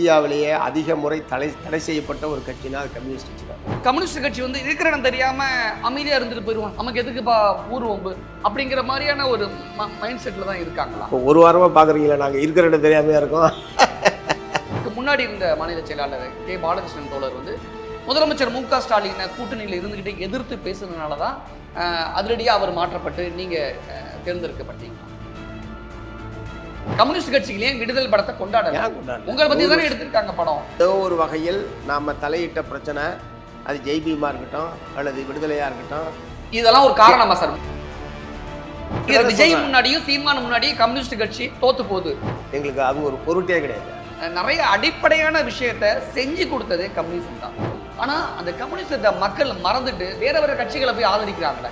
இந்தியாவிலேயே அதிக முறை தடை செய்யப்பட்ட ஒரு கட்சினா அது கம்யூனிஸ்ட் கட்சி தான். கம்யூனிஸ்ட் கட்சி வந்து இருக்கிற இடம் தெரியாம அமைதியா இருந்துட்டு போயிடுவான், நமக்கு எதுக்குப்பா ஊர்வம்பு அப்படிங்கிற மாதிரியான ஒரு மைண்ட் செட்ல தான் இருக்காங்களா? இப்போ ஒரு வாரமா பாக்குறீங்களா நாங்க இருக்கிற இடம் தெரியாமையா இருக்கோம். முன்னாடி இருந்த மாநில செயலாளர் கே பாலகிருஷ்ணன் தோழர் வந்து முதலமைச்சர் மு க ஸ்டாலினை கூட்டணியில் இருந்துகிட்டே எதிர்த்து பேசுறதுனால தான் அதிரடியாக அவர் மாற்றப்பட்டு நீங்க தேர்ந்தெடுக்கப்பட்டீங்க. கம்யூனிஸ்ட் கட்சிகளே விடுதலை படத்தை கொண்டாட உங்களை பத்தி தானே எடுத்திருக்காங்க படம். ஏதோ ஒரு வகையில் நாம தலையிட்ட பிரச்சனை அது ஜெய்பீமா இருக்கட்டும் அல்லது விடுதலையா இருக்கட்டும், இதெல்லாம் ஒரு காரணமா சார்? விஜய் முன்னாடியும் சீமான் முன்னாடியும் கம்யூனிஸ்ட் கட்சி தோத்து போகுது. எங்களுக்கு அது ஒரு பொருட்டே கிடையாது. நிறைய அடிப்படையான விஷயத்த செஞ்சு கொடுத்ததே கம்யூனிஸ்ட் தான். ஆனா அந்த கம்யூனிஸ்டத்தை மக்கள் மறந்துட்டு வேற வேற கட்சிகளை போய் ஆதரிக்கிறாங்களே.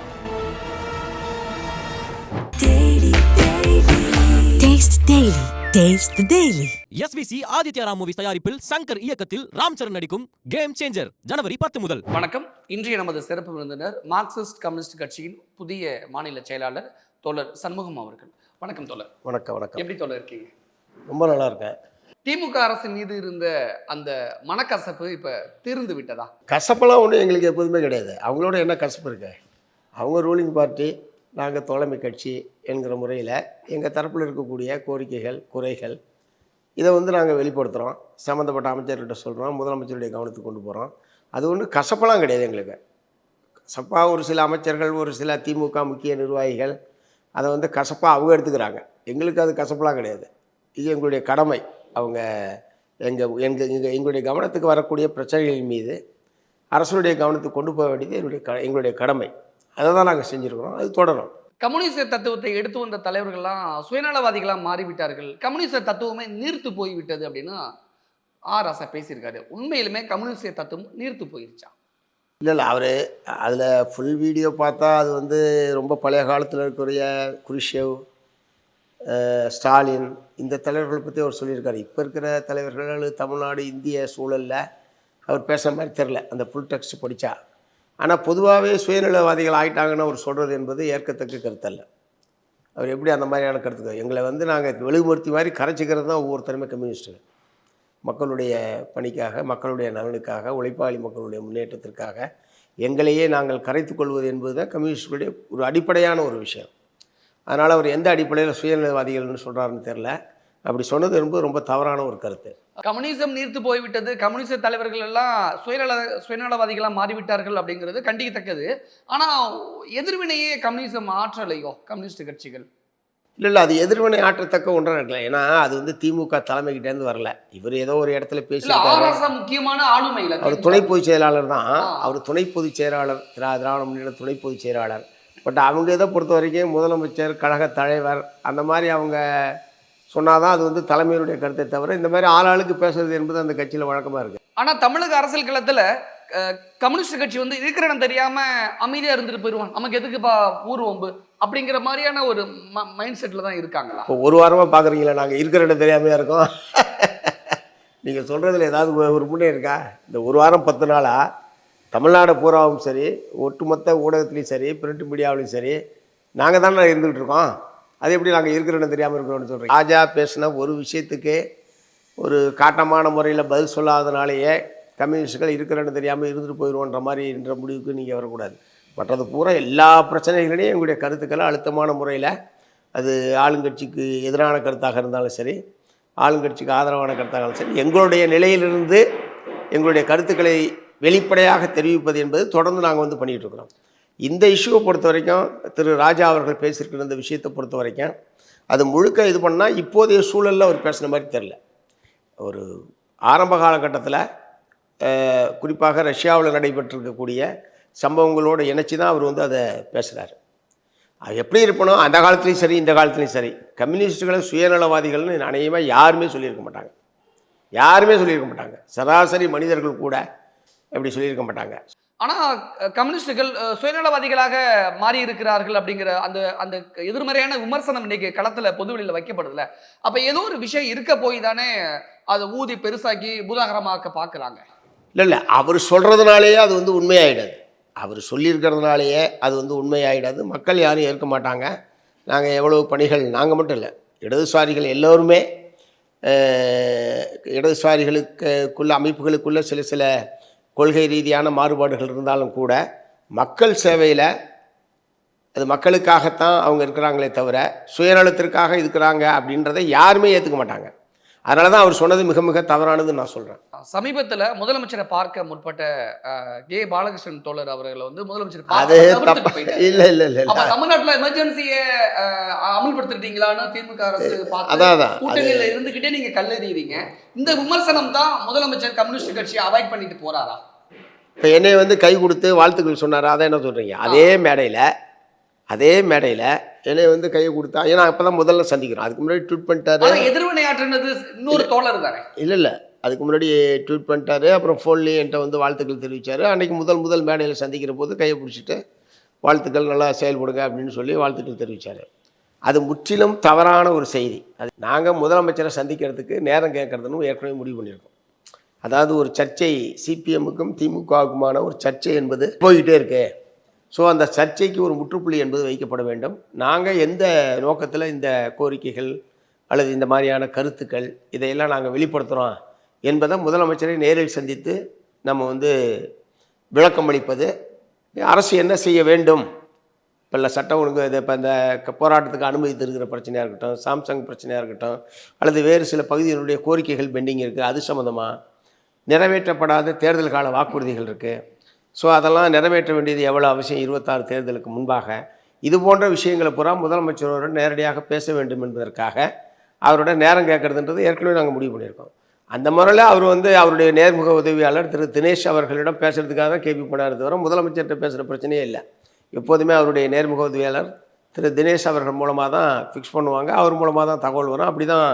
SVC ஆதித்யா ராம் மூவிஸ் தயாரிப்பில் சங்கர் இயக்கத்தில் ராம் சரண் நடிக்கும் கேம் சேஞ்சர் ஜனவரி 10 முதல். வணக்கம். இன்றைய நமது சிறப்பு விருந்தினர் மார்க்சிஸ்ட் கம்யூனிஸ்ட் கட்சியின் புதிய மாநில செயலாளர் தோழர் சண்முகம் அவர்கள். வணக்கம் தோழர். வணக்கம். வணக்கம். எப்படி தோழர் இருக்கீங்க? ரொம்ப நல்லா இருக்கேன். திமுக அரசின் மீது இருந்த அந்த மனக்கசப்பு இப்ப தீர்ந்து விட்டதா? கசப்பெல்லாம் ஒன்றும் எங்களுக்கு எப்போதுமே கிடையாது. அவங்களோட என்ன கசப்பு இருக்கு? அவங்க ரூலிங் பார்ட்டி, நாங்கள் தோழமை கட்சி என்கிற முறையில் எங்கள் தரப்பில் இருக்கக்கூடிய கோரிக்கைகள் குறைகள் இதை வந்து நாங்கள் வெளிப்படுத்துகிறோம், சம்மந்தப்பட்ட அமைச்சர்கிட்ட சொல்கிறோம், முதலமைச்சருடைய கவனத்துக்கு கொண்டு போகிறோம். அது ஒன்றும் கசப்பெல்லாம் கிடையாது எங்களுக்கு. கசப்பாக ஒரு சில அமைச்சர்கள் ஒரு சில திமுக முக்கிய நிர்வாகிகள் அதை வந்து கசப்பாக அவங்க எடுத்துக்கிறாங்க. எங்களுக்கு அது கசப்பெல்லாம் கிடையாது. இது எங்களுடைய கடமை. அவங்க எங்களுடைய கவனத்துக்கு வரக்கூடிய பிரச்சனைகள் மீது அரசுடைய கவனத்துக்கு கொண்டு போக வேண்டியது எங்களுடைய கடமை. அதை தான் நாங்கள் செஞ்சுருக்கிறோம். அது தொடரும். கம்யூனிஸ்ட தத்துவத்தை எடுத்து வந்த தலைவர்கள்லாம் சுயநலவாதிகளாக மாறிவிட்டார்கள், கம்யூனிஸ்ட தத்துவமே நீர்த்து போய்விட்டது அப்படின்னு ராசா பேசியிருக்காரு. உண்மையிலுமே கம்யூனிஸ்ட தத்துவம் நீர்த்து போயிருச்சா? இல்லை அவர் அதில் ஃபுல் வீடியோ பார்த்தா அது வந்து ரொம்ப பழைய காலத்தில் இருக்கக்கூடிய குருஷேவ், ஸ்டாலின் இந்த தலைவர்களை பற்றி அவர் சொல்லியிருக்காரு. இப்போ இருக்கிற தலைவர்கள் தமிழ்நாடு இந்திய சூழலில் அவர் பேசுகிற மாதிரி தெரில அந்த ஃபுல் டெக்ஸ்ட் படித்தா. ஆனால் பொதுவாகவே சுயநலவாதிகள் ஆகிட்டாங்கன்னு அவர் சொல்கிறது என்பது ஏற்கத்தக்க கருத்தல்ல. அவர் எப்படி அந்த மாதிரியான கருத்துக்கள் எங்களை வந்து நாங்கள் வெளுமூர்த்தி மாதிரி கரைச்சிக்கிறது தான் ஒவ்வொருத்தருமே கம்யூனிஸ்ட்டுகள். மக்களுடைய பணிக்காக, மக்களுடைய நலனுக்காக, உழைப்பாளி மக்களுடைய முன்னேற்றத்திற்காக எங்களையே நாங்கள் கரைத்து கொள்வது என்பது தான் கம்யூனிஸ்டுகளுடைய ஒரு அடிப்படையான ஒரு விஷயம். அதனால் அவர் எந்த அடிப்படையில் சுயநலவாதிகள்னு சொல்கிறாருன்னு தெரில. அப்படி சொன்னது என்பது ரொம்ப தவறான ஒரு கருத்து. கம்யூனிசம் நீர்த்து போய்விட்டது, கம்யூனிஸ்ட தலைவர்கள் எல்லாம் சுயநலவாதிகளாக மாறிவிட்டார்கள் அப்படிங்கிறது கண்டிக்கத்தக்கது. ஆனால் எதிர்வினையே கம்யூனிசம் ஆற்றலையோ கம்யூனிஸ்ட் கட்சிகள்? இல்லை அது எதிர்வினை ஆற்றத்தக்க ஒன்றாக இருக்கல. ஏன்னா அது வந்து திமுக தலைமைக்கிட்டேருந்து வரல. இவர் ஏதோ ஒரு இடத்துல பேசி முக்கியமான ஆளுமையில் அவர் துணை பொதுச் செயலாளர் தான். அவர் துணை பொதுச் செயலாளர், திராவிட முன்னேற்ற துணை பொதுச் செயலாளர். பட் அவங்க இதை பொறுத்த வரைக்கும் முதலமைச்சர், கழக தலைவர் அந்த மாதிரி அவங்க சொன்னாதான் அது வந்து தலைமையினுடைய கருத்தை தவிர இந்த மாதிரி ஆளாளுக்கு பேசுறது என்பது அந்த கட்சியில் வழக்கமாக இருக்குது. ஆனால் தமிழக அரசியல் களத்தில் கம்யூனிஸ்ட் கட்சி வந்து இருக்கிற இடம் தெரியாம அமைதியா இருந்துட்டு போயிடுவான், நமக்கு எதுக்குப்பா ஊர்வம்பு அப்படிங்கிற மாதிரியான ஒரு மைண்ட் செட்ல தான் இருக்காங்களா? இப்போ ஒரு வாரமா பாக்குறீங்களா நாங்கள் இருக்கிற இடம் தெரியாமையா இருக்கோம். நீங்கள் சொல்றதுல ஏதாவது ஒரு முன்னே இருக்கா? இந்த ஒரு வாரம் 10 நாளாக தமிழ்நாடு பூராவும் சரி, ஒட்டுமொத்த ஊடகத்துலேயும் சரி, பிரிண்ட் மீடியாவிலையும் சரி, நாங்கள் தானே இருந்துகிட்டு இருக்கோம். அது எப்படி நாங்கள் இருக்கிற இடம் தெரியாமல் இருக்கிறோம்னு சொல்கிறோம்? ராஜா பேசின ஒரு விஷயத்துக்கு ஒரு காட்டமான முறையில் பதில் சொல்லாதனாலேயே கம்யூனிஸ்டுகள் இருக்கிற இடம் தெரியாமல் இருந்துட்டு போயிடுவோன்ற மாதிரி என்ற முடிவுக்கு நீங்கள் வரக்கூடாது. மற்றது பூரா எல்லா பிரச்சனைகளையும் எங்களுடைய கருத்துக்களை அழுத்தமான முறையில், அது ஆளுங்கட்சிக்கு எதிரான கருத்தாக இருந்தாலும் சரி, ஆளுங்கட்சிக்கு ஆதரவான கருத்தாக இருந்தாலும் சரி, எங்களுடைய நிலையிலிருந்து எங்களுடைய கருத்துக்களை வெளிப்படையாக தெரிவிப்பது என்பது தொடர்ந்து நாங்கள் வந்து பண்ணிகிட்டு இருக்கிறோம். இந்த இஷ்யூவை பொறுத்த வரைக்கும் திரு ராஜா அவர்கள் பேசியிருக்கிற இந்த விஷயத்தை பொறுத்த வரைக்கும் அது முழுக்க இது பண்ணால் இப்போதைய சூழலில் அவர் பேசின மாதிரி தெரில. ஒரு ஆரம்ப காலகட்டத்தில் குறிப்பாக ரஷ்யாவில் நடைபெற்றிருக்கக்கூடிய சம்பவங்களோடு இணைச்சி தான் அவர் வந்து அதை பேசுகிறார். அது எப்படி இருக்கணும், அந்த காலத்துலேயும் சரி இந்த காலத்துலேயும் சரி கம்யூனிஸ்டுகளை சுயநலவாதிகள்னு அநேகமாக யாருமே சொல்லியிருக்க மாட்டாங்க. சராசரி மனிதர்கள் கூட எப்படி சொல்லியிருக்க மாட்டாங்க. ஆனால் கம்யூனிஸ்டுகள் சுயநலவாதிகளாக மாறி இருக்கிறார்கள் அப்படிங்கிற அந்த அந்த எதிர்மறையான விமர்சனம் இன்னைக்கு களத்தில் பொதுவெளியில் வைக்கப்படுதுல. அப்போ ஏதோ ஒரு விஷயம் இருக்க போய் தானே அதை ஊதி பெருசாக்கி பூதாகரமாக்க பார்க்குறாங்க. இல்லை அவர் சொல்கிறதுனாலேயே அது வந்து உண்மையாயிடாது. அவர் சொல்லியிருக்கிறதுனாலேயே அது வந்து உண்மையாயிடாது. மக்கள் யாரும் ஏற்க மாட்டாங்க. நாங்கள் எவ்வளவு பணிகள், நாங்கள் மட்டும் இல்லை, இடதுசாரிகள் எல்லோருமே இடதுசாரிகளுக்குள்ள அமைப்புகளுக்குள்ள சில சில கொள்கை ரீதியான மாறுபாடுகள் இருந்தாலும் கூட மக்கள் சேவையில் அது மக்களுக்காகத்தான் அவங்க இருக்கிறாங்களே தவிர சுயநலத்திற்காக இருக்கிறாங்க அப்படின்றத யாருமே ஏற்றுக்க மாட்டாங்க. அதனால தான் அவர் சொன்னது மிக மிக தவறானதுன்னு நான் சொல்கிறேன். சமீபத்துல முதலமைச்சரை பார்க்க முற்பட்ட கே பாலகிருஷ்ணன் தோழர் அவர்களை வந்து முதலமைச்சர் அது தவிர்த்துட்டு போயிட்டாரு. இல்லை இல்லை இல்லை அப்ப தமிழ்நாட்டுல எமர்ஜென்சியை அமல்படுத்திட்டீங்களான்னு திமுக அரசு அதான் கூட்டணியில இருந்துகிட்டே நீங்க கல்லெறியறீங்க. இந்த விமர்சனம் தான் முதலமைச்சர் கம்யூனிஸ்ட் கட்சியை அவாய்ட் பண்ணிட்டு போறாரா? இப்போ என்னை வந்து கை கொடுத்து வாழ்த்துக்கள் சொன்னார், அதை என்ன சொல்கிறீங்க? அதே மேடையில் என்னை வந்து கையை கொடுத்தா, ஏன்னா அப்போ தான் முதல்ல சந்திக்கிறோம். அதுக்கு முன்னாடி ட்வீட் பண்ணிட்டாரு. எதிர்வினையாற்றுனது இன்னொரு தோழர் தானே? இல்லை அதுக்கு முன்னாடி ட்வீட் பண்ணிட்டாரு. அப்புறம் ஃபோன்லேயே என்கிட்ட வந்து வாழ்த்துக்கள் தெரிவித்தார். அன்றைக்கி முதல் மேடையில் சந்திக்கிற போது கையை பிடிச்சிட்டு வாழ்த்துக்கள், நல்லா செயல்படுங்க அப்படின்னு சொல்லி வாழ்த்துக்கள் தெரிவித்தார். அது முற்றிலும் தவறான ஒரு செய்தி. அது நாங்கள் முதலமைச்சரை சந்திக்கிறதுக்கு நேரம் கேட்குறதுன்னு ஏற்கனவே முடிவு பண்ணியிருக்கோம். அதாவது ஒரு சர்ச்சை சிபிஎம்முக்கும் திமுகவுக்குமான ஒரு சர்ச்சை என்பது போய்கிட்டே இருக்கு. ஸோ அந்த சர்ச்சைக்கு ஒரு முற்றுப்புள்ளி என்பது வைக்கப்பட வேண்டும். நாங்கள் எந்த நோக்கத்தில் இந்த கோரிக்கைகள் அல்லது இந்த மாதிரியான கருத்துக்கள் இதையெல்லாம் நாங்கள் வெளிப்படுத்துகிறோம் என்பதை முதலமைச்சரை நேரில் சந்தித்து நம்ம வந்து விளக்கம் அளிப்பது. அரசு என்ன செய்ய வேண்டும், இப்போ சட்டம் ஒழுங்கு இது இப்போ இந்த போராட்டத்துக்கு அனுமதி தருகிற பிரச்சனையாக இருக்கட்டும், சாம்சங் பிரச்சனையாக இருக்கட்டும், அல்லது வேறு சில பகுதியினுடைய கோரிக்கைகள் பெண்டிங் இருக்குது, அது சம்மந்தமாக நிறைவேற்றப்படாத தேர்தல் கால வாக்குறுதிகள் இருக்குது. ஸோ அதெல்லாம் நிறைவேற்ற வேண்டியது எவ்வளோ அவசியம் 26 தேர்தலுக்கு முன்பாக. இது போன்ற விஷயங்களை பூரா முதலமைச்சரோடு நேரடியாக பேச வேண்டும் என்பதற்காக அவரோட நேரம் கேட்குறதுன்றது ஏற்கனவே நாங்கள் முடிவு பண்ணியிருக்கோம். அந்த முறையில் அவர் வந்து அவருடைய நேர்முக உதவியாளர் திரு தினேஷ் அவர்களிடம் பேசுகிறதுக்காக தான் கேள்வி பண்ணார் தவிர முதலமைச்சர்கிட்ட பேசுகிற பிரச்சனையே இல்லை. எப்போதுமே அவருடைய நேர்முக உதவியாளர் திரு தினேஷ் அவர்கள் மூலமாக தான் ஃபிக்ஸ் பண்ணுவாங்க, அவர் மூலமாக தான் தகவல் வரும். அப்படி தான்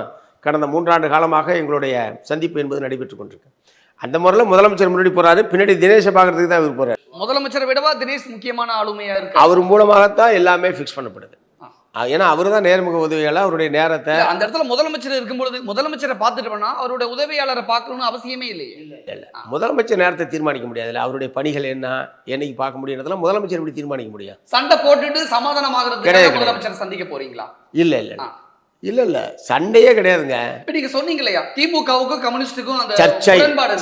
கடந்த 3 ஆண்டு காலமாக எங்களுடைய சந்திப்பு என்பது நடைபெற்று கொண்டிருக்கு. அந்த முறையில் முதலமைச்சர் முன்னாடி போகிறாரு, பின்னாடி தினேஷை பார்க்குறதுக்கு தான் இவர் போகிறார். முதலமைச்சரை விடவா தினேஷ் முக்கியமான ஆளுமையாக இருக்கு? அவர் மூலமாகத்தான் எல்லாமே ஃபிக்ஸ் பண்ணப்படுது. ஏன்னா அவர் தான் நேர்முக உதவியாளர். அவருடைய நேரத்தை அந்த இடத்துல முதலமைச்சர் இருக்கும்பொழுது முதலமைச்சரை பார்த்துட்டு வேணா அவருடைய உதவியாளரை பார்க்கணும்னு அவசியமே இல்லையே. இல்லை, முதலமைச்சர் நேரத்தை தீர்மானிக்க முடியாதுல்ல. அவருடைய பணிகள் என்ன, என்னைக்கு பார்க்க முடியுன்றதுலாம் முதலமைச்சர் எப்படி தீர்மானிக்க முடியும்? சண்டை போட்டுட்டு சமாதானமாகிறது முதலமைச்சர் சந்திக்க போறீங்களா? இல்லை இல்லை இல்லை இல்லை, சண்டையே கிடையாதுங்க. இப்போ நீங்கள் சொன்னீங்க இல்லையா, திமுகவுக்கும் கம்யூனிஸ்டுக்கும் அந்த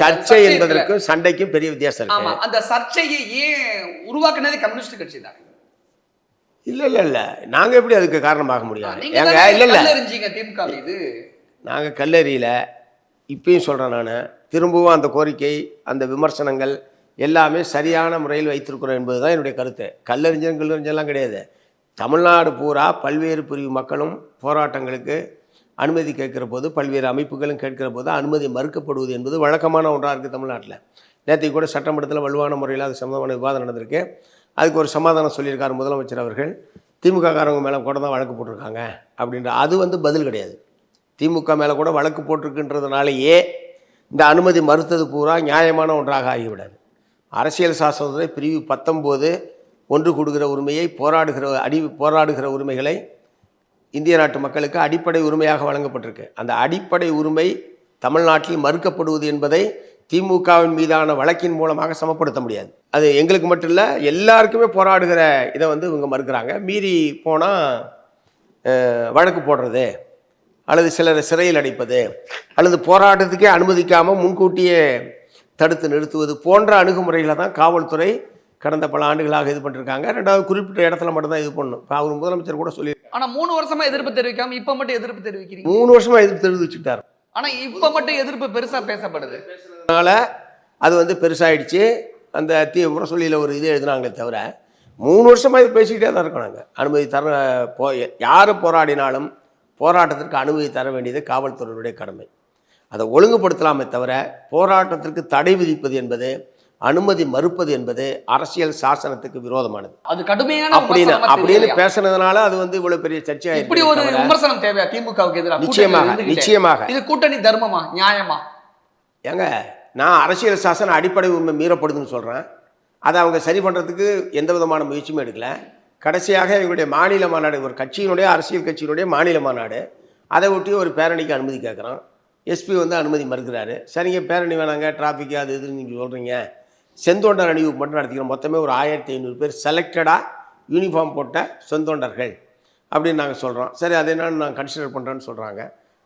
சர்ச்சை என்பதற்கும் சண்டைக்கும் பெரிய வித்தியாசம் இருக்கு. ஆமாம், அந்த சர்ச்சையை ஏன் உருவாக்குனதே கம்யூனிஸ்ட் கட்சி தான். இல்லை இல்லை இல்லை, நாங்கள் எப்படி அதுக்கு காரணமாக முடியாது? ஏங்க இல்லை இல்லை, திமுக இது நாங்கள் கல்லறியில் இப்பயும் சொல்கிறேன். நான் திரும்பவும் அந்த கோரிக்கை, அந்த விமர்சனங்கள் எல்லாமே சரியான முறையில் வைத்திருக்கிறோம் என்பது தான் என்னுடைய கருத்து. கல்லறிஞ்செல்லாம் கிடையாது. தமிழ்நாடு பூரா பல்வேறு பிரிவு மக்களும் போராட்டங்களுக்கு அனுமதி கேட்குற போது, பல்வேறு அமைப்புகளும் கேட்கிற போது அனுமதி மறுக்கப்படுவது என்பது வழக்கமான ஒன்றாக இருக்குது தமிழ்நாட்டில். நேற்றைக்கு கூட சட்டமன்றத்தில் வலுவான முறையில் அது சம்பந்தமான விவாதம் நடந்திருக்கு. அதுக்கு ஒரு சமாதானம் சொல்லியிருக்கார் முதலமைச்சர் அவர்கள். திமுக காரங்க மேலே கூட தான் வழக்கு போட்டிருக்காங்க அப்படின்ற அது வந்து பதில் கிடையாது. திமுக மேலே கூட வழக்கு போட்டிருக்குன்றதுனாலேயே இந்த அனுமதி மறுத்தது பூரா நியாயமான ஒன்றாக ஆகிவிடாது. அரசியல் சாசனத்துறை பிரிவு 19 ஒன்று கூடுகிற உரிமையை, போராடுகிற உரிமைகளை இந்திய நாட்டு மக்களுக்கு அடிப்படை உரிமையாக வழங்கப்பட்டிருக்கு. அந்த அடிப்படை உரிமை தமிழ்நாட்டில் மறுக்கப்படுவது என்பதை திமுகவின் மீதான வழக்கின் மூலமாக சமப்படுத்த முடியாது. அது எங்களுக்கு மட்டும் இல்லை, எல்லாருக்குமே போராடுகிற இதை வந்து இவங்க மறுக்கிறாங்க. மீறி போனால் வழக்கு போடுறது, அல்லது சிலரை சிறையில் அடைப்பது, அல்லது போராட்டத்துக்கே அனுமதிக்காமல் முன்கூட்டியே தடுத்து நிறுத்துவது போன்ற அணுகுமுறைகளை தான் காவல்துறை கடந்த பல ஆண்டுகளாக இது பண்ணிருக்காங்க. ரெண்டாவது குறிப்பிட்ட இடத்துல மட்டும்தான் இது பண்ணணும். இப்போ அவர் முதலமைச்சர் கூட சொல்லி, ஆனால் 3 வருஷமா எதிர்ப்பு தெரிவிக்காம இப்போ மட்டும் எதிர்ப்பு தெரிவிக்கிறீங்க. 3 வருஷமா எதிர்ப்பு தெரிவிச்சுட்டார். ஆனால் இப்போ மட்டும் எதிர்ப்பு பெருசாக பேசப்படுது. அதனால அது வந்து பெருசாகிடுச்சு. அந்த முரசொலியில் ஒரு இது எழுதினாங்களே தவிர 3 வருஷமாக இது பேசிக்கிட்டே தான் இருக்கோம். நாங்கள் அனுமதி யார் போராடினாலும் போராட்டத்திற்கு அனுமதி தர வேண்டியது காவல்துறையினுடைய கடமை. அதை ஒழுங்குபடுத்தலாமே தவிர போராட்டத்திற்கு தடை விதிப்பது என்பது, அனுமதி மறுப்பது என்பது அரசியல் சாசனத்துக்கு விரோதமானது. அது கடுமையான அப்படின்னு பேசுனதுனால அது வந்து இவ்வளவு பெரிய சர்ச்சையா இப்படி ஒரு விமர்சனம் தேவையா திமுகவுக்கு எதிராக? நிச்சயமாக இது கூட்டணி தர்மமா, நியாயமா? ஏங்க, நான் அரசியல் சாசன அடிப்படை உரிமை மீறப்படுதுன்னு சொல்றேன். அதை அவங்க சரி பண்றதுக்கு எந்த விதமான முயற்சியும் எடுக்கல. கடைசியாக எங்களுடைய மாநில மாநாடு, ஒரு கட்சியினுடைய அரசியல் கட்சியினுடைய மாநில மாநாடு, அதை ஒட்டி ஒரு பேரணிக்கு அனுமதி கேட்குறோம். எஸ்பி வந்து அனுமதி மறுக்கிறாரு. சரிங்க, பேரணி வேணாங்க, டிராஃபிக் அது இதுன்னு நீங்கள் சொல்கிறீங்க, செந்தொண்டர் அணிவகுப்பு மட்டும் நடத்திக்கிறோம். மொத்தமே ஒரு 1500 பேர் செலக்டடாக யூனிஃபார்ம் போட்ட செந்தொண்டர்கள் அப்படின்னு நாங்கள் சொல்கிறோம். சரி, அது என்னன்னு நான் கன்சிடர் பண்ணுறேன்னு சொல்கிறாங்க.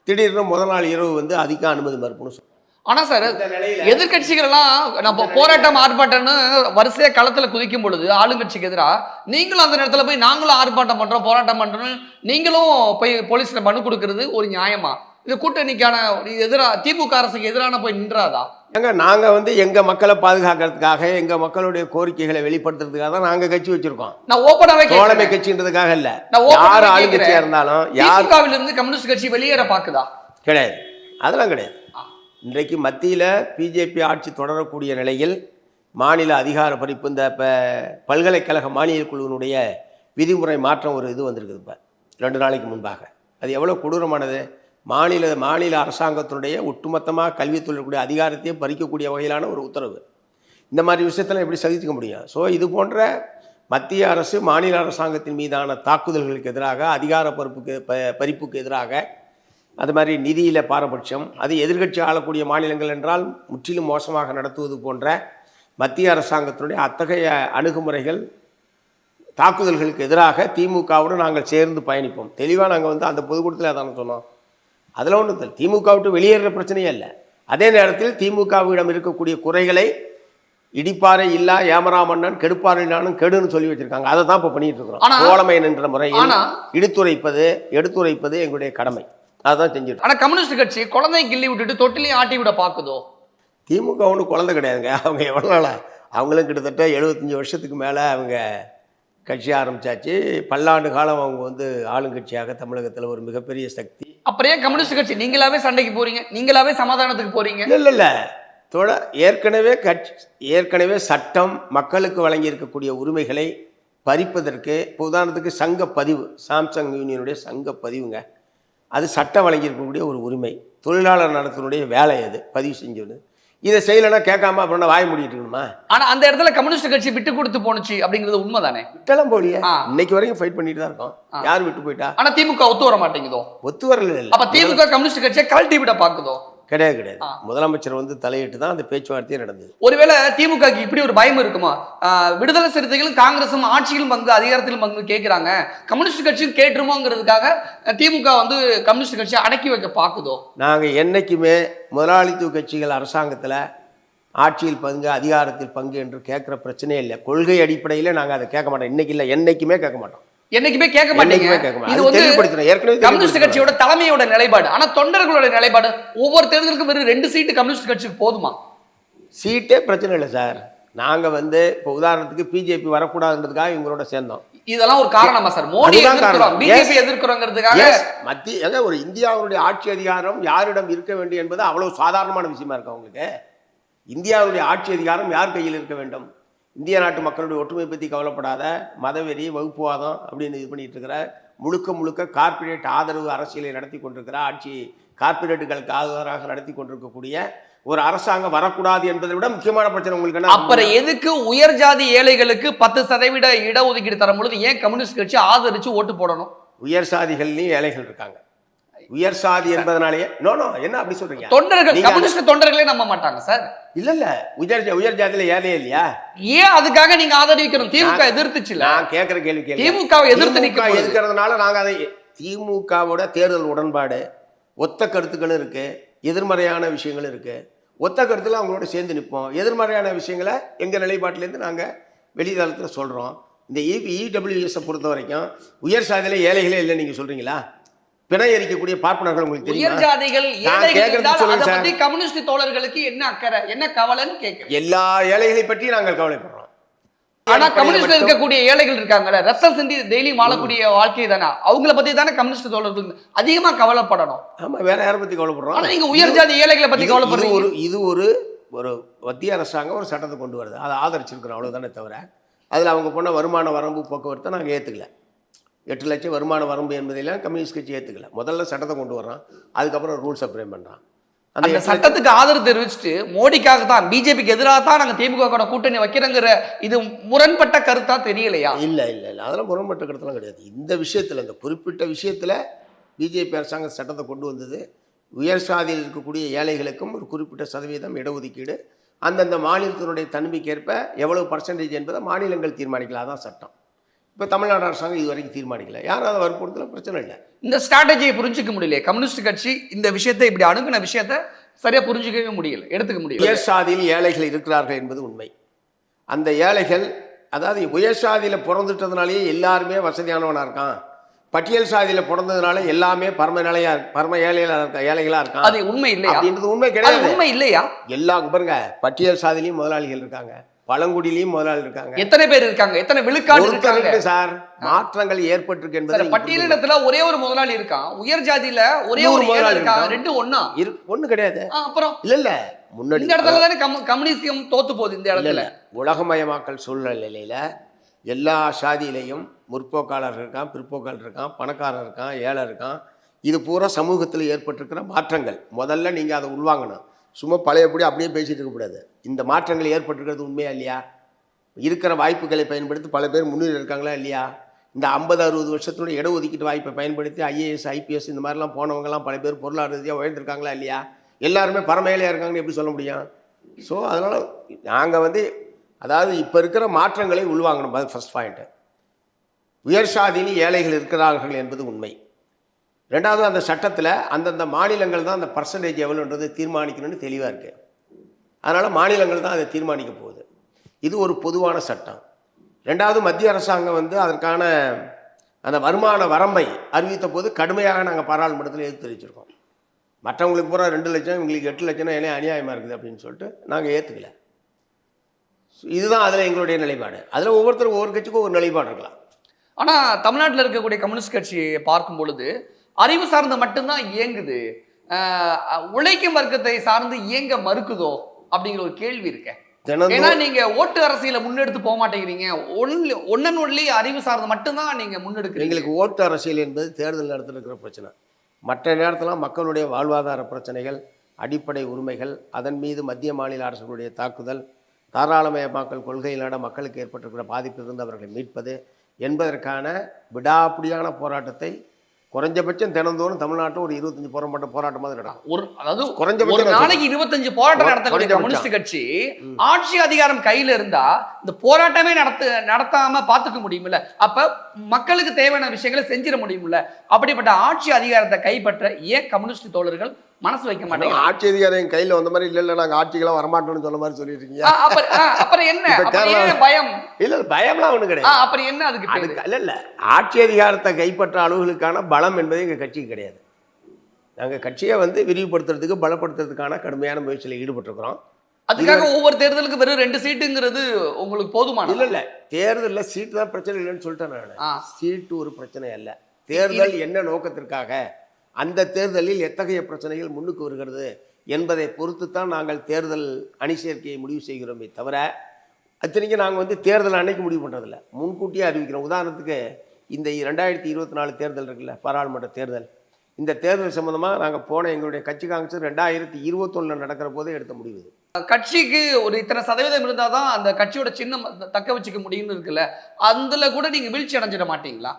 திடீர்னு முதல் நாள் இரவு வந்து அதிக அனுமதி மறுப்புன்னு சொல்றோம். ஆனா சார், இந்த நிலையில எதிர்கட்சிகள் எல்லாம் நம்ம போராட்டம் ஆர்ப்பாட்டம்னு வரிசையா களத்துல குதிக்கும் பொழுது ஆளுங்கட்சிக்கு எதிரா நீங்களும் அந்த நேரத்துல போய் நாங்களும் ஆர்ப்பாட்டம் பண்றோம் போராட்டம் பண்றோம்னு நீங்களும் போய் போலீஸ்ல மனு கொடுக்கறது ஒரு நியாயமா? இது கூட்டணிக்கான எதிரா திமுக அரசுக்கு எதிரான போய் நின்றாதா? ஏங்க நாங்கள் வந்து எங்கள் மக்களை பாதுகாக்கிறதுக்காக எங்கள் மக்களுடைய கோரிக்கைகளை வெளிப்படுத்துறதுக்காக தான் நாங்கள் கட்சி வச்சிருக்கோம். நான் ஓப்பனாவே தோழமை கட்சின்றதுக்காக இல்லை. நான் யார் ஓப்பனாவே ஆளுங்கட்சியாக இருந்தாலும் யார் திமுகவில் இருந்து கம்யூனிஸ்ட் கட்சி வெளியேற பாக்குதா? கிடையாது, அதெல்லாம் கிடையாது. இன்றைக்கு மத்தியில் பிஜேபி ஆட்சி தொடரக்கூடிய நிலையில் மாநில அதிகார பறிப்பு இந்த பல்கலைக்கழக மானிய குழுவினுடைய விதிமுறை மாற்றம் ஒரு இது வந்திருக்குது. இப்போ 2 நாளைக்கு முன்பாக அது எவ்வளோ கொடூரமானது. மாநில அரசாங்கத்தினுடைய ஒட்டுமொத்தமாக கல்வித்துறையுடைய அதிகாரத்தையே பறிக்கக்கூடிய வகையிலான ஒரு உத்தரவு. இந்த மாதிரி விஷயத்தில் எப்படி சகிச்சுக்க முடியும்? ஸோ இது போன்ற மத்திய அரசு மாநில அரசாங்கத்தின் மீதான தாக்குதல்களுக்கு எதிராக, அதிகார பறிப்புக்கு எதிராக, அது மாதிரி நிதியில் பாரபட்சம், அது எதிர்கட்சி ஆளக்கூடிய மாநிலங்கள் என்றால் முற்றிலும் மோசமாக நடத்துவது போன்ற மத்திய அரசாங்கத்தினுடைய அத்தகைய அணுகுமுறைகள், தாக்குதல்களுக்கு எதிராக திமுகவோடு நாங்கள் சேர்ந்து பயணிப்போம். தெளிவாக நாங்கள் வந்து அந்த பொதுக்கூட்டத்தில் அதான சொன்னோம். அதில் ஒன்றும் திமுக விட்டு வெளியேற பிரச்சனையே இல்லை. அதே நேரத்தில் திமுகவிடம் இருக்கக்கூடிய குறைகளை இடிப்பாறை இல்லா ஏமரா மன்னன் கெடுப்பாறை நானும் கெடுன்னு சொல்லி வச்சிருக்காங்க. அதை தான் இப்போ பண்ணிட்டு இருக்கிறோம். தோழமை என்ற முறையில் எடுத்துரைப்பது எங்களுடைய கடமை. அதான் செஞ்சுட்டு. ஆனா கம்யூனிஸ்ட் கட்சி குழந்தை கிள்ளி விட்டுட்டு தொட்டிலையும் ஆட்டி விட பாக்குதோ? திமுக ஒன்றும் குழந்தை கிடையாதுங்க. அவங்க எவ்வளோ நாளா, அவங்களும் கிட்டத்தட்ட 75 வருஷத்துக்கு மேலே அவங்க கட்சி ஆரம்பிச்சாச்சு. பல்லாண்டு காலம் அவங்க வந்து ஆளுங்கட்சியாக தமிழகத்தில் ஒரு மிகப்பெரிய சக்தி. அப்புறம் ஏன் கம்யூனிஸ்ட் கட்சி நீங்களாவே சண்டைக்கு போறீங்க, நீங்களாவே சமாதானத்துக்கு போறீங்க? இல்லை ஏற்கனவே சட்டம் மக்களுக்கு வழங்கி இருக்கக்கூடிய உரிமைகளை பறிப்பதற்கு, இப்போ உதாரணத்துக்கு சங்க பதிவு, சாம்சங் யூனியனுடைய சங்க பதிவுங்க, அது சட்டம் வழங்கியிருக்கக்கூடிய ஒரு உரிமை. தொழிலாளர் நலத்தினுடைய வேலை அது பதிவு செஞ்சது. இதை செய்யலைன்னா கேட்காம அப்படின்னா வாய் மூடிட்டு இருக்கணுமா? ஆனா அந்த இடத்துல கம்யூனிஸ்ட் கட்சி விட்டு கொடுத்து போனுச்சு அப்படிங்கிறது உண்மைதானே? விட்டெல்லாம் போலியே, இன்னைக்கு வரைக்கும் ஃபைட் பண்ணிட்டு தான் இருக்கோம். யார் விட்டு போயிட்டா? ஆனா திமுக ஒத்து வர மாட்டேங்குதோ? ஒத்து வரல. அப்ப திமுக கம்யூனிஸ்ட் கட்சியை கழட்டி விட பாக்குதோ? கிடையாது. முதலமைச்சர் வந்து தலையிட்டு தான் அந்த பேச்சுவார்த்தையே நடந்தது. ஒருவேளை திமுகக்கு இப்படி ஒரு பயம் இருக்குமா? விடுதலை சிறுத்தைகளும் காங்கிரசும் ஆட்சியிலும் பங்கு, அதிகாரத்திலும் பங்கு கேட்கிறாங்க, கம்யூனிஸ்ட் கட்சியும் கேட்டுருமோங்கிறதுக்காக திமுக வந்து கம்யூனிஸ்ட் கட்சியை அடக்கி வைக்க பாக்குதோ? நாங்கள் என்னைக்குமே முதலாளித்துவ கட்சிகள் அரசாங்கத்தில் ஆட்சியில் பங்கு, அதிகாரத்தில் பங்கு என்று கேட்குற பிரச்சனையே இல்லை. கொள்கை அடிப்படையில் நாங்கள் அதை கேட்க மாட்டோம். இன்னைக்கு இல்லை, என்னைக்குமே கேட்க மாட்டோம். என்னைக்குமே கேட்க மாட்டீங்க. இது வந்து கம்யூனிஸ்ட் கட்சியோட தலைமையோட நிலைப்பாடு. ஆனா தொண்டர்களோட நிலைப்பாடு, ஒவ்வொரு தேர்தலுக்கும் வெறும் 2 சீட்டு கம்யூனிஸ்ட் கட்சிக்கு போதுமா? சீட்டே பிரச்சனை இல்லை சார். நாங்கள் வந்து இப்போ உதாரணத்துக்கு பிஜேபி வரக்கூடாதுன்றதுக்காக இவங்களோட சேர்ந்தோம். இதெல்லாம் ஒரு காரணமா சார்? மோடி எதிர்க்கிறோம், பிஜேபி எதிர்க்கிறோங்கிறதுக்காக மத்திய ஒரு இந்தியாவுடைய ஆட்சி அதிகாரம் யாரிடம் இருக்க வேண்டும் என்பது அவ்வளவு சாதாரணமான விஷயமா இருக்கு அவங்களுக்கு. இந்தியாவுடைய ஆட்சி அதிகாரம் யார் கையில் இருக்க வேண்டும்? இந்திய நாட்டு மக்களுடைய ஒற்றுமை பற்றி கவலைப்படாத, மதவெறி, வகுப்புவாதம் அப்படின்னு இது பண்ணிட்டு இருக்கிற, முழுக்க கார்ப்பரேட் ஆதரவு அரசியலை நடத்தி கொண்டிருக்கிற, ஆட்சி கார்ப்பரேட்டுகளுக்கு ஆதரவாக நடத்தி கொண்டிருக்கக்கூடிய ஒரு அரசாங்கம் வரக்கூடாது என்பதை விட முக்கியமான பிரச்சனை உங்களுக்கு. அப்புறம் எதுக்கு உயர் ஜாதி ஏழைகளுக்கு 10% இடஒதுக்கீடு தரும் பொழுது ஏன் கம்யூனிஸ்ட் கட்சி ஆதரிச்சு ஓட்டு போடணும்? உயர் சாதிகள்லையும் ஏழைகள் இருக்காங்க. உயர் சாதி என்பதனாலேயே என்ன அப்படி சொல்றீங்க? தொண்டர்கள், கம்யூனிஸ்ட் தொண்டர்களே நம்ப மாட்டாங்க சார். இல்ல உயர் ஜாதியில ஏழையே இல்லையா? ஏன் அதுக்காக நீங்க ஆதரிக்கணும்? திமுக எதிர்த்துச்சு. நான் கேட்கிற கேள்வி திமுக எதிர்த்து எதிர்க்கிறதுனால நாங்க அதை திமுகவோட தேர்தல் உடன்பாடு, ஒத்த கருத்துக்களும் இருக்கு, எதிர்மறையான விஷயங்களும் இருக்கு. ஒத்த கருத்துல அவங்களோட சேர்ந்து நிற்போம். எதிர்மறையான விஷயங்களை எங்க நிலைப்பாட்டிலேருந்து நாங்க வெளித்தளத்தில் சொல்றோம். இந்த இடபிள்யூஎஸ் பொறுத்த வரைக்கும் உயர் சாதியில ஏழைகளே இல்லை நீங்க சொல்றீங்களா? பிணை எரிக்கக்கூடிய பார்ப்பனர்கள் உங்களுக்கு தெரியும். உயர் ஜாதிகள் ஏழைகள் பத்தி கம்யூனிஸ்ட் தோழர்களுக்கு என்ன அக்கறை, என்ன கவலைன்னு கேட்கிறேன். எல்லா ஏழைகளை பற்றி நாங்கள் கவலைப்படுறோம். ஆனா கம்யூனிஸ்ட்ல இருக்கக்கூடிய ஏழைகள் இருக்காங்கல்ல, ரத்தம் சிந்தி டெய்லி வாழக்கூடிய வாழ்க்கை தானே, அவங்கள பத்தி தானே கம்யூனிஸ்ட் தோழர்கள் அதிகமா கவலைப்படணும். ஆமா, வேற யாரை பத்தி கவலைப்படுறோம்? ஆனா நீங்க உயர் ஜாதி ஏழைகளை பத்தி கவலைப்படுறீங்க. இது ஒரு மத்திய அரசாங்கம் ஒரு சட்டத்தை கொண்டு வருது, அதை ஆதரிச்சிருக்கிறோம், அவ்வளவுதானே தவிர அதுல அவங்க போன வருமான வரம்பு போக்குவரத்தை நாங்கள் ஏத்துக்கல. 8 லட்சம் வருமான வரம்பு என்பதையெல்லாம் கம்யூனிஸ்ட் கட்சி ஏற்றுக்கல. முதல்ல சட்டத்தை கொண்டு வர்றான், அதுக்கப்புறம் ரூல்ஸை ஃப்ரேம் பண்ணுறான். அந்த சட்டத்துக்கு ஆதரவு தெரிவிச்சுட்டு மோடிக்காக தான், பிஜேபிக்கு எதிராக தான் நாங்கள் திமுக கூட்டணி வைக்கிறோங்கிற இது முரண்பட்ட கருத்தா தெரியலையா? இல்லை அதெல்லாம் முரண்பட்ட கருத்துலாம் கிடையாது. இந்த விஷயத்தில், இந்த குறிப்பிட்ட விஷயத்தில் பிஜேபி அரசாங்கம் சட்டத்தை கொண்டு வந்தது. உயர் சாதியில் இருக்கக்கூடிய ஏழைகளுக்கும் ஒரு குறிப்பிட்ட சதவீதம் இடஒதுக்கீடு, அந்தந்த மாநிலத்தினுடைய தன்மைக்கேற்ப எவ்வளவு பர்சன்டேஜ் என்பதை மாநிலங்கள் தீர்மானிக்கலாம். தான் சட்டம். இப்போ தமிழ்நாடு அரசாங்கம் இது வரைக்கும் தீர்மானிக்கல, யாரும் அதை வற்புறுத்தல, பிரச்சனை இல்லை. இந்த ஸ்ட்ராட்டஜியை புரிஞ்சுக்க முடியல கம்யூனிஸ்ட் கட்சி. இந்த விஷயத்தை இப்படி அணுகுன விஷயத்த சரியா புரிஞ்சுக்கவே முடியல, எடுத்துக்க முடியல. உயர் சாதியில் ஏழைகள் இருக்கிறார்கள் என்பது உண்மை. அந்த ஏழைகள், அதாவது உயர் சாதியில் பிறந்துட்டதுனாலேயே எல்லாருமே வசதியானவனாக இருக்கான், பட்டியல் சாதியில் பிறந்ததுனால எல்லாமே பரம ஏழைகளா இருக்கான், அது உண்மை இல்லையா? அப்படின்றது உண்மை கிடையாது. உண்மை இல்லையா? எல்லாம் பாருங்க, பட்டியல் சாதியிலையும் முதலாளிகள் இருக்காங்க, பழங்குடியிலையும் முதலாளி இருக்காங்க. எத்தனை பேர் இருக்காங்க? எத்தனை விழுக்காடு இருக்காங்க சார்? மாற்றங்கள் ஏற்பட்டிருக்கு என்பது. பட்டியலிடத்துல ஒரே ஒரு முதலாளி இருக்கான், உயர் ஜாதியில ஒரே ஒரு முதலாளி இருக்கான், ரெண்டு ஒண்ணா ஒண்ணு கிடையாது. அப்புறம் இல்ல முன்னாடி இந்த இடத்துல தானே கம்யூனிசம் தோத்து போகுது. இந்த இடத்துல உலகமயமாக்கல் சூழ்நிலையில எல்லா சாதியிலையும் முற்போக்காளர் இருக்கான், பிற்போக்காளர் இருக்கான், பணக்காரர் இருக்கான், ஏழை இருக்கான். இது பூரா சமூகத்தில் ஏற்பட்டிருக்கிற மாற்றங்கள். முதல்ல நீங்க அதை உள்வாங்கணும். சும்மா பழையபடி அப்படியே பேசிட்டு இருக்கக்கூடாது. இந்த மாற்றங்கள் ஏற்பட்டிருக்கிறது உண்மையா இல்லையா? இருக்கிற வாய்ப்புகளை பயன்படுத்தி பல பேர் முன்னேறி இருக்காங்களா இல்லையா? இந்த 50-60 வருஷத்துடைய இடஒதுக்கீட்டு வாய்ப்பை பயன்படுத்தி ஐஏஎஸ் ஐபிஎஸ் இந்த மாதிரிலாம் போனவங்கலாம் பல பேர் பொருளாதார ரீதியாக உயர்ந்திருக்காங்களா இல்லையா? எல்லாருமே பரமேலையாக இருக்காங்கன்னு எப்படி சொல்ல முடியும்? ஸோ அதனால் நாங்கள் அதாவது இப்போ இருக்கிற மாற்றங்களை உள்வாங்கணும். அது ஃபர்ஸ்ட் பாயிண்ட்டு. உயர் சாதியில் ஏழைகள் இருக்கிறார்கள் என்பது உண்மை. ரெண்டாவது, அந்த சட்டத்தில் அந்தந்த மாநிலங்கள் தான் அந்த பர்சன்டேஜ் எவ்வளோன்றது தீர்மானிக்கணும்னு தெளிவாக இருக்குது. அதனால் மாநிலங்கள் தான் அதை தீர்மானிக்க போகுது. இது ஒரு பொதுவான சட்டம். ரெண்டாவது, மத்திய அரசாங்கம் அதற்கான அந்த வருமான வரம்பை அறிவித்த போது கடுமையாக நாங்கள் பாராளுமன்றத்தில் எதிர்த்து தெரிவிச்சிருக்கோம். மற்றவங்களுக்கு பூரா 2 லட்சம், இவங்களுக்கு 8 லட்சம்னா என்ன அநியாயமாக இருக்குது அப்படின்னு சொல்லிட்டு நாங்கள் ஏற்றுக்கல. இதுதான் அதில் எங்களுடைய நிலைப்பாடு. அதில் ஒவ்வொருத்தரும் ஒவ்வொரு கட்சிக்கும் ஒரு நிலைப்பாடு இருக்கலாம். ஆனால் தமிழ்நாட்டில் இருக்கக்கூடிய கம்யூனிஸ்ட் கட்சியை பார்க்கும் பொழுது அறிவு சார்ந்து மட்டும்தான் இயங்குது, உழைக்கும் வர்க்கத்தை சார்ந்து இயங்க மறுக்குதோ அப்படிங்கிற ஒரு கேள்வி இருக்க. ஏன்னா நீங்க ஓட்டு அரசியலை முன்னெடுத்து போக மாட்டேங்கிறீங்க, ஒன்னொன்லி அறிவு சார்ந்து மட்டும்தான் நீங்க முன்னெடுக்கிறீங்க. எங்களுக்கு ஓட்டு அரசியல் என்பது தேர்தல் நேரத்தில் இருக்கிற பிரச்சனை. மற்ற நேரத்தில் மக்களுடைய வாழ்வாதார பிரச்சனைகள், அடிப்படை உரிமைகள், அதன் மீது மத்திய மாநில அரசுகளுடைய தாக்குதல், தாராளமயமாக்கல் கொள்கையிலான மக்களுக்கு ஏற்பட்டிருக்கிற பாதிப்பிலிருந்து அவர்களை மீட்பது என்பதற்கான விடாப்பிடியான போராட்டத்தை குறைஞ்சபட்சம் தினந்தோறும் தமிழ்நாட்டில் ஒரு 25 போராட்டமாக நடக்கும். அதாவது ஒரு நாளைக்கு 25 போராட்டம் நடத்தக்கூடிய கம்யூனிஸ்ட் கட்சி ஆட்சி அதிகாரம் கையில இருந்தா இந்த போராட்டமே நடத்தாம பாத்துக்க முடியுமில்ல? அப்ப மக்களுக்கு தேவையான விஷயங்களை செஞ்சிட முடியுமில்ல? அப்படிப்பட்ட ஆட்சி அதிகாரத்தை கைப்பற்ற ஏன் கம்யூனிஸ்ட் தோழர்கள் மனசு வைக்க மாட்டேங்க? ஆட்சி அதிகாரம் கையில வந்த மாதிரி இல்ல, நாங்க ஆட்சிக்கெல்லாம் வரமாட்டோம்னு சொல்ல மாதிரி சொல்லிருக்கீங்க. அப்புறம் என்ன பயம்? இல்ல, பயம்லாம் ஒண்ணு கிடையாது. அப்புறம் என்ன அதுக்கு? இல்ல ஆட்சி அதிகாரத்தை கைப்பற்ற அளவுகளுக்கான பலம் என்பது எங்க கட்சிக்கு கிடையாது. நாங்க கட்சியை விரிவுபடுத்துறதுக்கு, பலப்படுத்துறதுக்கான கடுமையான முயற்சியில் ஈடுபட்டிருக்கிறோம். அதுக்காக ஒவ்வொரு தேர்தலுக்கு வெறும் 2 சீட்டுங்கிறது உங்களுக்கு போதுமான? இல்ல தேர்தலில் சீட்டு தான் பிரச்சனை இல்லைன்னு சொல்லிட்டேன் நான். சீட்டு ஒரு பிரச்சனை அல்ல. தேர்தல் என்ன நோக்கத்திற்காக, அந்த தேர்தலில் எத்தகைய பிரச்சனைகள் முன்னுக்கு வருகிறது என்பதை பொறுத்து தான் நாங்கள் தேர்தல் அணி சேர்க்கையை முடிவு செய்கிறோமே தவிர, அத்தனைக்கு நாங்கள் தேர்தல் அன்னைக்கு முடிவு பண்ணுறதில்ல, முன்கூட்டியே அறிவிக்கிறோம். உதாரணத்துக்கு இந்த 2024 தேர்தல் இருக்குல்ல, பாராளுமன்ற தேர்தல், இந்த தேர்தல் சம்பந்தமாக நாங்கள் போன எங்களுடைய கட்சி காங்கிரஸ் 2021 நடக்கிற போதே எடுத்த முடிவு. கட்சிக்கு ஒரு இத்தனை சதவீதம் இருந்தால் தான் அந்த கட்சியோட சின்னம் தக்க வச்சுக்க முடியும்னு இருக்குல்ல, அதில் கூட நீங்கள் வீழ்ச்சி அடைஞ்சிட மாட்டீங்களா?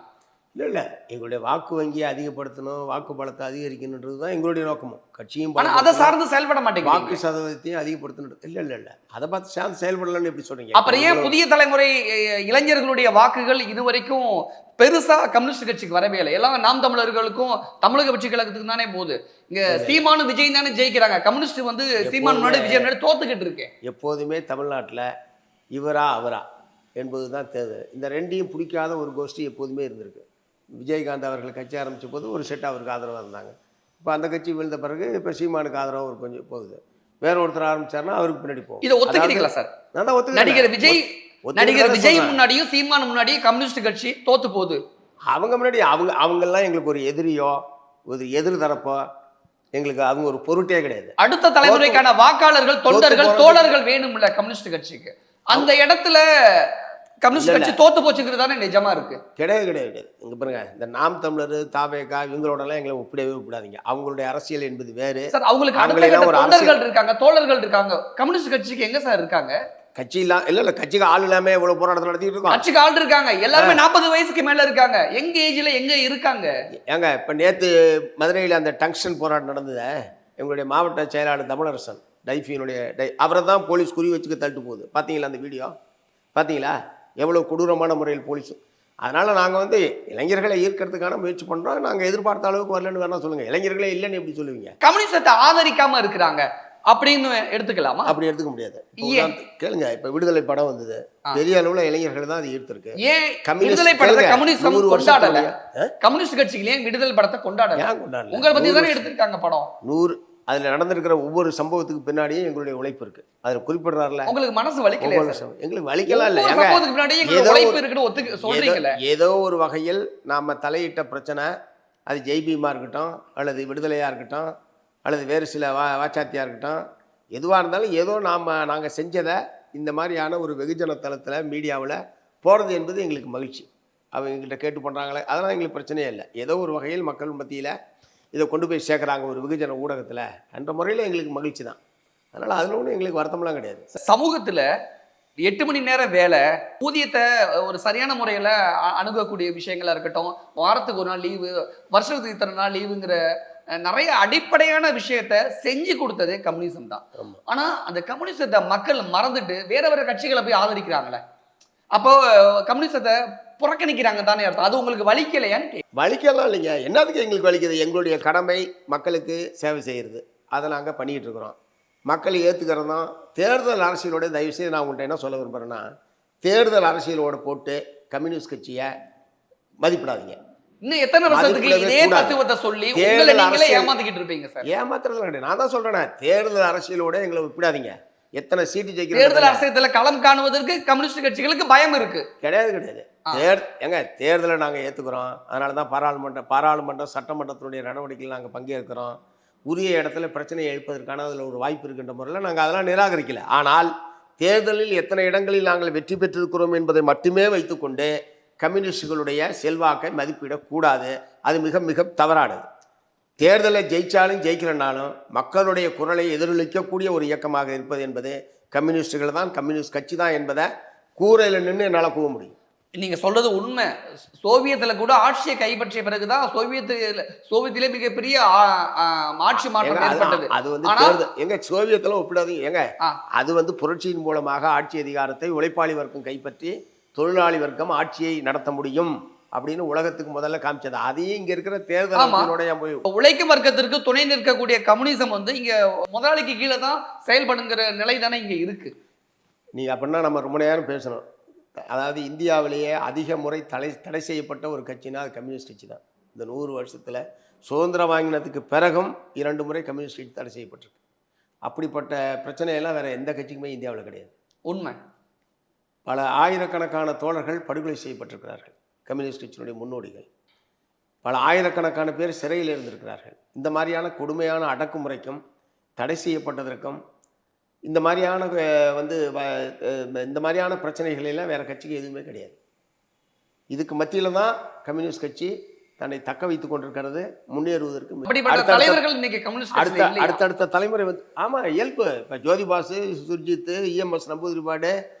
இல்லை, எங்களுடைய வாக்கு வங்கியை அதிகப்படுத்தணும், வாக்கு பலத்தை அதிகரிக்கணுன்றது தான் எங்களுடைய நோக்கமும். கட்சியும் அதை சார்ந்து செயல்பட மாட்டேங்க, வாக்கு சதவீதத்தையும் அதிகப்படுத்தணும். இல்லை அதை பார்த்து சார்ந்து செயல்படலன்னு எப்படி சொல்றீங்க? அப்புறம் ஏன் புதிய தலைமுறை இளைஞர்களுடைய வாக்குகள் இதுவரைக்கும் பெருசா கம்யூனிஸ்ட் கட்சிக்கு வரவே இல்லை? எல்லாம் நாம் தமிழர்களுக்கும் தமிழக வெற்றி கழகத்துக்கு தானே போகுது. இங்க சீமானு விஜய் தானே ஜெயிக்கிறாங்க. கம்யூனிஸ்ட் சீமான் முன்னாடி விஜய் முன்னாடி தோத்துக்கிட்டு இருக்கேன். எப்போதுமே தமிழ்நாட்டில் இவரா அவரா என்பது தான் தேர்தல். இந்த ரெண்டையும் பிடிக்காத ஒரு கோஷ்டி எப்போதுமே இருந்திருக்கு. விஜயகாந்த் அவர்கள் கட்சி ஆரம்பித்த போது ஒரு செட் அவருக்கு ஆதரவாக இருந்தாங்க. இப்போ அந்த கட்சி விழுந்த பிறகு இப்போ சீமானுக்கு ஆதரவாக ஒரு கொஞ்சம் போகுது. வேற ஒருத்தர் ஆரம்பிச்சாருன்னா அவருக்கு பின்னாடி போகும். இதை ஒத்துக்கிறீங்களா சார்? நான் தான் ஒத்துக்கிறேன். நடிகர் விஜய் முன்னாடியும் சீமான் முன்னாடியும் கம்யூனிஸ்ட் கட்சி தோத்து போகுது. அவங்க முன்னாடி அவங்கெல்லாம் எங்களுக்கு ஒரு எதிரியோ ஒரு எதிர் தரப்போ எங்களுக்கு அவங்க ஒரு பொருட்டே கிடையாது. அடுத்த தலைமுறைக்கான வாக்காளர்கள், தொண்டர்கள், தோழர்கள் வேணும்ல கம்யூனிஸ்ட் கட்சிக்கு. அந்த இடத்துல கம்யூனிஸ்ட் கட்சி தோத்து போச்சுங்கிறது தானே நிஜமா இருக்கு. கிடையாது. இங்க பாருங்க, இந்த நாம் தமிழர், தாவேகா இவங்களோடலாம் எங்களை ஒப்பிடவே கூடாதீங்க. அவங்களுடைய அரசியல் என்பது வேறு சார். அவங்களுக்கு தொண்டர்கள் இருக்காங்க, தோழர்கள் இருக்காங்க. கம்யூனிஸ்ட் கட்சிக்கு எங்க சார் இருக்காங்க? கட்சி இல்ல கட்சிக்கு ஆள் இல்லாம எவ்வளவு போராட்டம் நடத்திட்டு இருக்கோம். கட்சிக்கு ஆள் இருக்காங்க, எல்லாருமே 40 வயசுக்கு மேல இருக்காங்க. எங்க ஏஜ்ல எங்க இருக்காங்க? ஏங்க இப்ப நேத்து மதுரையில் அந்த டங்ஷன் போராட்டம் நடந்தது. எங்களுடைய மாவட்ட செயலாளர் தமிழரசன் டைஃபியினுடைய அவரை தான் போலீஸ் குறி வச்சுக்க தள்ளிட்டு போகுது. பாத்தீங்களா அந்த வீடியோ? பாத்தீங்களா எவ்வளவு கொடூரமான முறையில் போலீஸ்? அதனால் நாங்கள் வந்து இளைஞர்களை ஈர்க்கிறதுக்கான முயற்சி பண்ணுறோம். நாங்கள் எதிர்பார்த்த அளவுக்கு வரலன்னு வேணா சொல்லுங்கள். இளைஞர்களே இல்லைன்னு எப்படி சொல்லுவீங்க? கம்யூனிசத்தை ஆதரிக்காம இருக்கிறாங்க அப்படின்னு எடுத்துக்கலாமா? அப்படி எடுத்துக்க முடியாது. ஏன்? கேளுங்க, இப்போ விடுதலை படம் வந்தது, பெரிய அளவில் இளைஞர்கள் தான் அது ஈர்த்திருக்கு. ஏன் விடுதலை படத்தை கம்யூனிஸ்ட் கொண்டாடல? கம்யூனிஸ்ட் கட்சிகளே விடுதலை படத்தை கொண்டாடல. ஏன் கொண்டாடல? உங்களை பத்தி தானே எடுத்திருக்காங்க படம். 100 அதில் நடந்திருக்கிற ஒவ்வொரு சம்பவத்துக்கு பின்னாடியும் எங்களுடைய உழைப்பு இருக்கு. அதில் குறிப்பிடுறாருல. உங்களுக்கு மனசு வலிக்கல? எங்களுக்கு வலிக்கலாம் இல்லை. சம்பவத்துக்கு பின்னாடி எங்களுக்கு உழைப்பு இருக்குன்னு ஒத்துக்க சொல்றீங்களே. ஏதோ ஒரு வகையில் நாம் தலையிட்ட பிரச்சனை, அது ஜெய்பீமா இருக்கட்டும், அல்லது விடுதலையாக இருக்கட்டும், அல்லது வேறு சில வாச்சாத்தியாக இருக்கட்டும், எதுவாக இருந்தாலும் ஏதோ நாங்கள் செஞ்சதை இந்த மாதிரியான ஒரு வெகுஜன தளத்தில் மீடியாவில் போகிறது என்பது எங்களுக்கு மகிழ்ச்சி. அவங்க எங்கள்கிட்ட கேட்டு பண்ணுறாங்களே, அதெல்லாம் எங்களுக்கு பிரச்சனையே இல்லை. ஏதோ ஒரு வகையில் மக்கள் மத்தியில் இதை கொண்டு போய் சேர்க்குறாங்க ஒரு வெகுஜன ஊடகத்தில் என்ற முறையில் எங்களுக்கு மகிழ்ச்சி தான். அதனால் அதில் ஒன்றும் எங்களுக்கு வருத்தம்லாம் கிடையாது. சமூகத்தில் 8 மணி நேர வேலை, ஊதியத்தை ஒரு சரியான முறையில் அணுகக்கூடிய விஷயங்களா இருக்கட்டும், வாரத்துக்கு ஒரு நாள் லீவு, வருஷத்துக்கு இத்தனை நாள் லீவுங்கிற நிறைய அடிப்படையான விஷயத்த செஞ்சு கொடுத்ததே கம்யூனிசம் தான். ஆனா அந்த கம்யூனிசத்தை மக்கள் மறந்துட்டு வேற வேற கட்சிகளை போய் ஆதரிக்கிறாங்களே, அப்போ கம்யூனிசத்தை புறக்கணிக்கிறாங்க தானே அர்த்தம். அது உங்களுக்கு வலிக்கலையான்னு? வலிக்கலாம் இல்லைங்க. என்னதுக்கு எங்களுக்கு வலிக்குது? எங்களுடைய கடமை மக்களுக்கு சேவை செய்கிறது, அதை நாங்கள் பண்ணிக்கிட்டு இருக்கிறோம். மக்கள் ஏற்றுக்கிறது தான். தேர்தல் அரசியலோட தயவுசெய்து நான் உங்கள்கிட்ட என்ன சொல்ல விரும்புகிறேன்னா, தேர்தல் அரசியலோட போட்டு கம்யூனிஸ்ட் கட்சியை மதிப்பிடாதீங்க. இன்னும் எத்தனை வருஷத்துக்கு இதே தத்துவத்தை சொல்லி உங்களை நீங்களே ஏமாத்திக்கிட்டு இருப்பீங்க சார்? ஏமாத்துறது கிடையாது. நான் தான் சொல்றேன், தேர்தல் அரசியலோட எங்களை ஒப்பிடாதீங்க. எத்தனை சீட்டு ஜெயிக்கிறது? தேர்தல் அரசியத்தில் களம் காணுவதற்கு கம்யூனிஸ்ட் கட்சிகளுக்கு பயம் இருக்கு? கிடையாது. தேர்தலை நாங்கள் ஏற்றுக்கிறோம். அதனால தான் பாராளுமன்றம் சட்டமன்றத்தினுடைய நடவடிக்கையில் நாங்கள் பங்கேற்கிறோம். உரிய இடத்துல பிரச்சனையை எழுப்பதற்கான அதில் ஒரு வாய்ப்பு இருக்கின்ற முறையில் நாங்கள் அதெல்லாம் நிராகரிக்கல. ஆனால் தேர்தலில் எத்தனை இடங்களில் நாங்கள் வெற்றி பெற்றிருக்கிறோம் என்பதை மட்டுமே வைத்துக்கொண்டு கம்யூனிஸ்டுகளுடைய செல்வாக்கை மதிப்பிடக்கூடாது. அது மிக மிக தவறானது. தேர்தலை ஜெயிச்சாலும் ஜெயிக்கலனாலும் மக்களுடைய குரலை எதிரொலிக்கக்கூடிய ஒரு இயக்கமாக இருப்பது என்பது கம்யூனிஸ்டுகள் தான், கம்யூனிஸ்ட் கட்சி தான் என்பதை கூரையில் நின்று என்னால் கூற முடியும். நீங்க சொல்றது உண்மை. சோவியத்துல கூட ஆட்சியை கைப்பற்றிய பிறகுதான் சோவியத்திலே மிகப்பெரிய ஆட்சி மாற்றம் ஏற்பட்டது. அது வந்து எங்க சோவியத்துல ஒப்பிடாதீங்க. எங்க அது வந்து புரட்சியின் மூலமாக ஆட்சி அதிகாரத்தை உழைப்பாளி வர்க்கம் கைப்பற்றி தொழிலாளி வர்க்கம் ஆட்சியை நடத்த முடியும் அப்படின்னு உலகத்துக்கு முதல்ல காமிச்சது. அதையும் இங்க இருக்கிற தேர்தல் உழைக்கும் வர்க்கத்திற்கு துணை நிற்கக்கூடிய கம்யூனிசம் வந்து இங்க முதலாளிக்கு கீழே தான் செயல்படுங்கிற நிலை தானே இங்க இருக்கு. நீங்க அப்படின்னா நம்ம ரொம்ப நேரம் பேசணும். அதாவது இந்தியாவிலேயே அதிக முறை தடை செய்யப்பட்ட ஒரு கட்சினா அது கம்யூனிஸ்ட் கட்சி தான். இந்த 100 வருஷத்தில் சுதந்திரம் வாங்கினதுக்கு பிறகும் 2 முறை கம்யூனிஸ்ட் கட்சி தடை செய்யப்பட்டிருக்கு. அப்படிப்பட்ட பிரச்சனையெல்லாம் வேறு எந்த கட்சிக்குமே இந்தியாவில் கிடையாது. உண்மை. பல ஆயிரக்கணக்கான தோழர்கள் படுகொலை செய்யப்பட்டிருக்கிறார்கள். கம்யூனிஸ்ட் கட்சியினுடைய முன்னோடிகள் பல ஆயிரக்கணக்கான பேர் சிறையில் இருந்திருக்கிறார்கள். இந்த மாதிரியான கொடுமையான அடக்குமுறைக்கும் தடை செய்யப்பட்டதற்கும் இந்த மாதிரியான இந்த மாதிரியான பிரச்சனைகளெல்லாம் வேறு கட்சிக்கு எதுவுமே கிடையாது. இதுக்கு மத்தியில் தான் கம்யூனிஸ்ட் கட்சி தன்னை தக்க வைத்துக் கொண்டிருக்கிறது, முன்னேறுவதற்கு. அடுத்தடுத்த தலைமுறை வந்து ஆமாம் இயல்பு. இப்போ ஜோதிபாசு, சுர்ஜித், EMS நம்பூதிரிபாடு,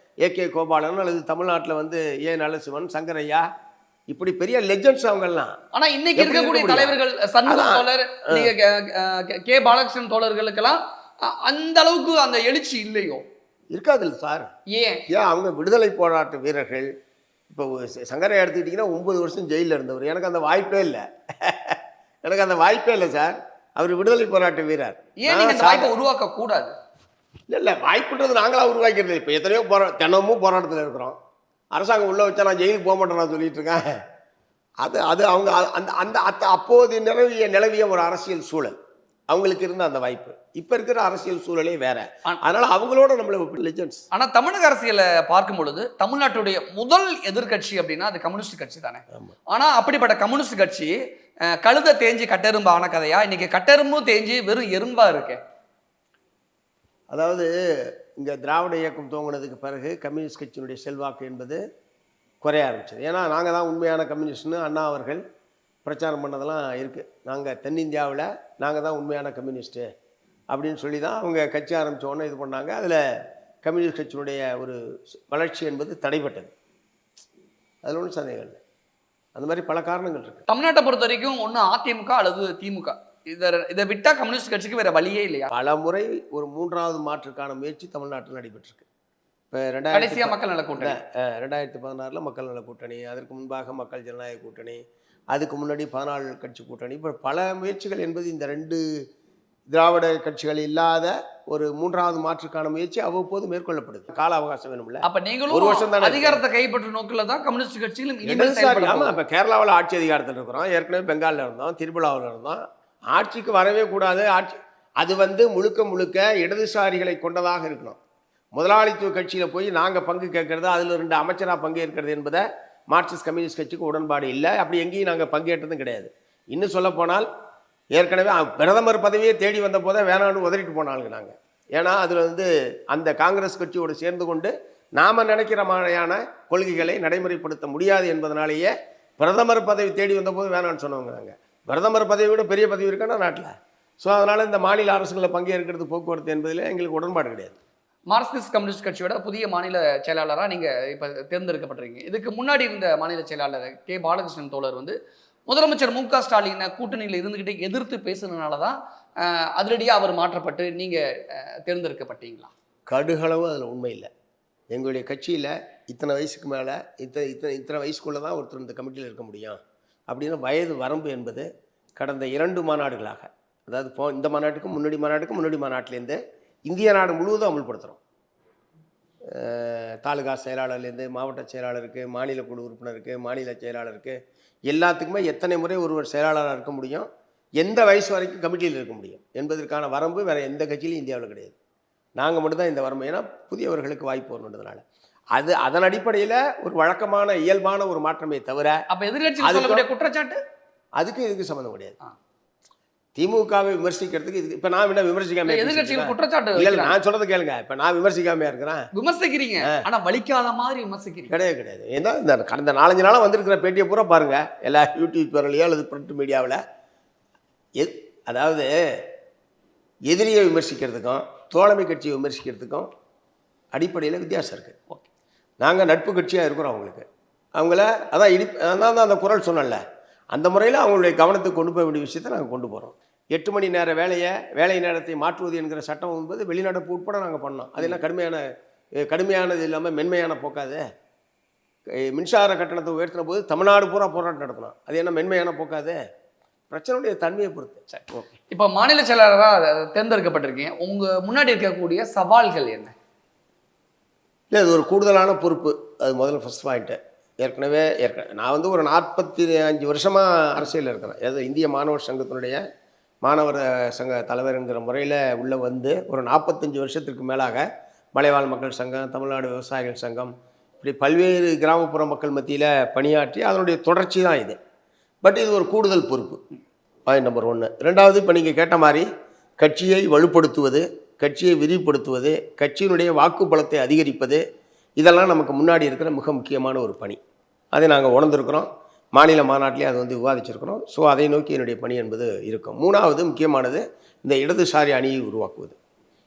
AK கோபாலன், அல்லது தமிழ்நாட்டில் வந்து A நரசிம்மன், சங்கரையா, இப்படி பெரிய லெஜெண்ட்ஸ் அவங்கெல்லாம். ஆனா இன்னைக்கு இருக்கக்கூடிய தலைவர்கள் சண்முக தோழர், K பாலகிருஷ்ணன் தோழர்களுக்கெல்லாம் அந்த அளவுக்கு அந்த எழுச்சி இல்லையோ? இருக்காது சார். ஏன் அவங்க விடுதலை போராட்ட வீரர்கள். இப்போ சங்கரையா எடுத்துக்கிட்டிங்கன்னா 9 வருஷம் ஜெயிலில் இருந்தவர். எனக்கு அந்த வாய்ப்பே இல்லை சார். அவர் விடுதலை போராட்ட வீரர். ஏன் நீங்கள் அந்த வாய்ப்பை உருவாக்க கூடாது? இல்லை, வாய்ப்புன்றது நாங்களாக உருவாக்கிறது. இப்போ எத்தனையோ தினமும் போராட்டத்தில் இருக்கிறோம். அரசாங்கம் உள்ளே வச்சா நான் ஜெயிலுக்கு போக மாட்டேன் நான் சொல்லிட்டு இருக்கேன். அது அவங்க அந்த அப்போது நிலவிய ஒரு அரசியல் சூழல், அவங்களுக்கு இருந்த அந்த வாய்ப்பு. இப்போ இருக்கிற அரசியல் சூழலே வேற. அதனால அவங்களோட நம்மள லெஜெண்ட்ஸ். ஆனால் தமிழக அரசியலை பார்க்கும் பொழுது தமிழ்நாட்டுடைய முதல் எதிர்கட்சி அப்படின்னா அது கம்யூனிஸ்ட் கட்சி தானே. ஆனால் அப்படிப்பட்ட கம்யூனிஸ்ட் கட்சி கழுதை தேஞ்சி கட்டெரும்பு ஆன கதையா இன்னைக்கு கட்டெரும்பும் தேஞ்சி வெறும் எறும்பா இருக்கு. அதாவது இங்கே திராவிட இயக்கம் துவங்கினதுக்கு பிறகு கம்யூனிஸ்ட் கட்சியினுடைய செல்வாக்கு என்பது குறைய ஆரம்பிச்சது. ஏன்னா நாங்கள் தான் உண்மையான கம்யூனிஸ்ட்னு அண்ணா அவர்கள் பிரச்சாரம் பண்ணதெல்லாம் இருக்குது. நாங்கள் தென்னிந்தியாவில் நாங்கள் தான் உண்மையான கம்யூனிஸ்ட்டு அப்படின்னு சொல்லி தான் அவங்க கட்சி ஆரம்பித்தோன்னே இது பண்ணாங்க. அதில் கம்யூனிஸ்ட் கட்சியினுடைய ஒரு வளர்ச்சி என்பது தடைப்பட்டது. அதில் ஒன்றும் சந்தேகம் இல்லை. அந்த மாதிரி பல காரணங்கள் இருக்குது. தமிழ்நாட்டை பொறுத்த வரைக்கும் ஒன்று அதிமுக அல்லது திமுக, இதை விட்டால் கம்யூனிஸ்ட் கட்சிக்கு வேறு வழியே இல்லையா? பல முறை ஒரு 3வது மாற்றுக்கான முயற்சி தமிழ்நாட்டில் நடைபெற்றிருக்கு. இப்போ கடைசியா மக்கள் நல கூட்டணி 2016 மக்கள் நல கூட்டணி, அதற்கு முன்பாக மக்கள் ஜனநாயக கூட்டணி, அதுக்கு முன்னாடி 14 கட்சி கூட்டணி, இப்போ பல முயற்சிகள் என்பது இந்த 2 திராவிட கட்சிகள் இல்லாத ஒரு 3வது மாற்றுக்கான முயற்சி அவ்வப்போது மேற்கொள்ளப்படுது. கால அவகாசம் வேணும்ல. அப்ப ஒரு நீங்களும் வருஷம் தானே அதிகாரத்தை கைப்பற்ற நோக்கில தான் கம்யூனிஸ்ட் கட்சியிலும் இனிமேல் இடதுசாரி. செயல்பட ஆமாம், போகுது. இப்போ கேரளாவில் ஆட்சி அதிகாரத்தில் இருக்கிறோம், ஏற்கனவே பெங்காலில் இருந்தோம், திரிபுராவில் இருந்தோம். ஆட்சிக்கு வரவே கூடாது. அது முழுக்க முழுக்க இடதுசாரிகளை கொண்டதாக இருக்கணும். முதலாளித்துவ கட்சியில் போய் நாங்கள் பங்கு கேட்கறது, அதில் 2 அமைச்சராக பங்கேற்கிறது என்பதை மார்க்சிஸ்ட் கம்யூனிஸ்ட் கட்சிக்கு உடன்பாடு இல்லை. அப்படி எங்கேயும் நாங்கள் பங்கேற்றதும் கிடையாது. இன்னும் சொல்லப்போனால் ஏற்கனவே பிரதமர் பதவியே தேடி வந்த போதே வேணான்னு உதறிட்டு போனாங்க நாங்கள். ஏன்னா அதில் அந்த காங்கிரஸ் கட்சியோடு சேர்ந்து கொண்டு நாம் நினைக்கிற மாதிரியான கொள்கைகளை நடைமுறைப்படுத்த முடியாது என்பதனாலேயே பிரதமர் பதவி தேடி வந்தபோது வேணான்னு சொன்னவங்க நாங்கள். பிரதமர் பதவி விட பெரிய பதவி இருக்கானா நாட்டில். ஸோ அதனால் இந்த மாநில அரசுகளில் பங்கேற்கிறது போக்குவரத்து என்பதில் எங்களுக்கு உடன்பாடு கிடையாது. மார்க்சிஸ்ட் கம்யூனிஸ்ட் கட்சியோட புதிய மாநில செயலாளராக நீங்க இப்ப தேர்ந்தெடுக்கப்பட்டிருக்கீங்க. இதுக்கு முன்னாடி இருந்த மாநில செயலாளர் கே பாலகிருஷ்ணன் தோழர் முதலமைச்சர் மு க ஸ்டாலினை கூட்டணியில் இருந்துகிட்டு எதிர்த்து பேசுனதுனால தான் அதிரடியாக அவர் மாற்றப்பட்டு நீங்க தேர்ந்தெடுக்கப்பட்டீங்களா? கடுகளவு அதில் உண்மை இல்லை. எங்களுடைய கட்சியில் இத்தனை வயசுக்கு மேலே இத்தனை வயசுக்குள்ளே தான் ஒருத்தர் இந்த கமிட்டியில் இருக்க முடியும் அப்படின்னு வயது வரம்பு என்பது கடந்த 2 மாநாடுகளாக, அதாவது இந்த மாநாட்டுக்கும் முன்னாடி மாநாட்டிலேருந்து இந்திய நாடு முழுவதும் அமல்படுத்துகிறோம். தாலுகா செயலாளர்லேருந்து மாவட்ட செயலாளருக்கு, மாநில குழு உறுப்பினருக்கு, மாநில செயலாளருக்கு, எல்லாத்துக்குமே எத்தனை முறை ஒருவர் செயலாளராக இருக்க முடியும், எந்த வயசு வரைக்கும் கமிட்டியில் இருக்க முடியும் என்பதற்கான வரம்பு வேறு எந்த கட்சியிலும் இந்தியாவில் கிடையாது. நாங்கள் மட்டும்தான் இந்த வரம்பு. ஏன்னா புதியவர்களுக்கு வாய்ப்பு வரணுன்றதுனால அதன் அடிப்படையில் ஒரு வழக்கமான இயல்பான ஒரு மாற்றமே தவிர அப்போ எதிர்கட்சி குற்றச்சாட்டு அதுக்கு இதுக்கு சம்மந்தம் கிடையாது. திமுகவை விமர்சிக்கிறதுக்கு இதுக்கு இப்போ நான் என்ன விமர்சிக்காம எதிர்கட்சிகள் குற்றச்சாட்டு இல்லை, நான் சொல்றது கேளுங்க. இப்போ நான் விமர்சிக்காமையா இருக்கிறேன்? விமர்சிக்கிறீங்க, ஆனால் வலிக்காத மாதிரி விமர்சிக்கிறீங்க. கிடையாது. ஏன்னா இந்த கடந்த 4-5 நாளாக வந்திருக்கிற பேட்டியை பூரா பாருங்க, எல்லா யூடியூப் சேனல்லையோ அல்லது பிரிண்ட் மீடியாவில். அதாவது எதிரியை விமர்சிக்கிறதுக்கும் தோழமை கட்சியை விமர்சிக்கிறதுக்கும் அடிப்படையில் வித்தியாசம் இருக்குது. நாங்கள் நட்பு கட்சியாக இருக்கிறோம். அவங்கள அதான் அந்த குரல் சொன்னல, அந்த முறையில் அவங்களுடைய கவனத்துக்கு கொண்டு போக வேண்டிய விஷயத்தை நாங்கள் கொண்டு போகிறோம். 8 மணி நேர வேலை நேரத்தை மாற்றுவது என்கிற சட்டம் என்பது வெளிநடப்பு உட்பட நாங்கள் பண்ணோம். அதெல்லாம் கடுமையானது இல்லாமல் மென்மையான போக்காது. மின்சார கட்டணத்தை உயர்த்தின போது தமிழ்நாடு பூரா போராட்டம் நடத்தணும். அது என்ன மென்மையான போக்காது? பிரச்சனையுடைய தன்மையை பொறுத்து. சரி, ஓகே. இப்போ மாநில செயலாளராக தேர்ந்தெடுக்கப்பட்டிருக்கீங்க. உங்கள் முன்னாடி இருக்கக்கூடிய சவால்கள் என்ன? இல்லை, அது ஒரு கூடுதலான பொறுப்பு. அது முதல்ல ஃபஸ்ட் பாயிண்ட்டு. ஏற்கனவே நான் ஒரு 45 வருஷமாக அரசியலில் இருக்கிறேன். அதாவது இந்திய மாணவர் சங்கத்தினுடைய மாணவர் சங்க தலைவருங்கிற முறையில் உள்ளே ஒரு 45 வருஷத்துக்கு மேலாக மலைவாழ் மக்கள் சங்கம், தமிழ்நாடு விவசாயிகள் சங்கம், இப்படி பல்வேறு கிராமப்புற மக்கள் மத்தியில் பணியாற்றி அதனுடைய தொடர்ச்சி தான் இது. பட் இது ஒரு கூடுதல் பொறுப்பு. Point number 1. 2வது, இப்போ நீங்கள் கேட்ட மாதிரி கட்சியை வலுப்படுத்துவது, கட்சியை விரிவுபடுத்துவது, கட்சியினுடைய வாக்கு பலத்தை அதிகரிப்பது, இதெல்லாம் நமக்கு முன்னாடி இருக்கிற மிக முக்கியமான ஒரு பணி. அதை நாங்கள் உணர்ந்திருக்கிறோம். மாநில மாநாட்டிலே அது விவாதிச்சிருக்கிறோம். ஸோ அதை நோக்கி என்னுடைய பணி என்பது இருக்கும். 3வது முக்கியமானது இந்த இடதுசாரி அணியை உருவாக்குவது.